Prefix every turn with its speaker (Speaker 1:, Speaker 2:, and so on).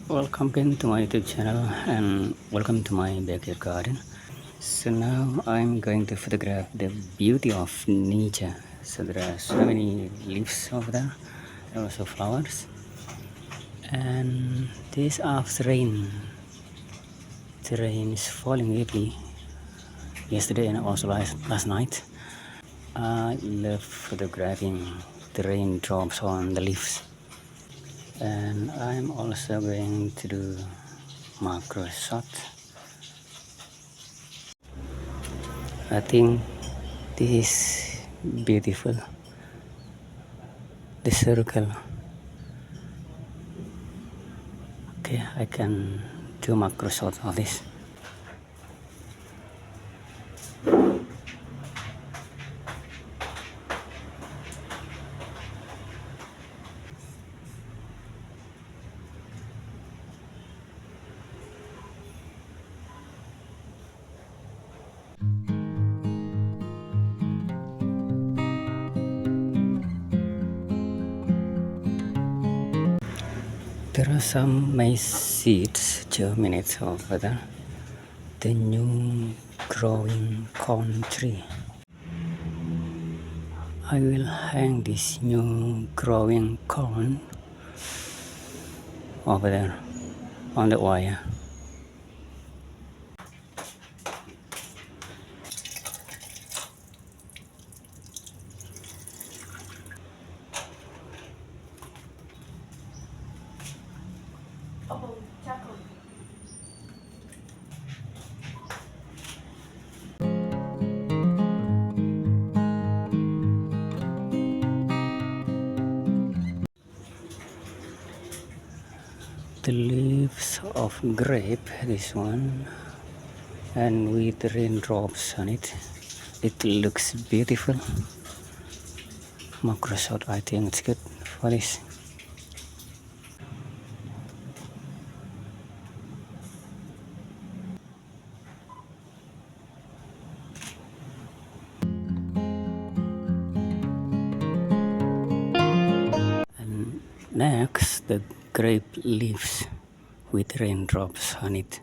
Speaker 1: Welcome again to my YouTube channel and welcome to my backyard garden. So now I'm going to photograph the beauty of nature. So there are so many leaves over there and also flowers. And this after rain. The rain is falling heavily yesterday and also last night. I love photographing the raindrops on the leaves. And I'm also going to do Microstock. I think this is beautiful. The circle. Okay, I can do Microstock of this. There are some maize seeds germinate over there. The new growing corn tree. I will hang this new growing corn over there on the wire. The leaves of grape, this one, and with raindrops on it. It looks beautiful. Microstock, I think it's good for this. And next, the grape leaves with raindrops on it.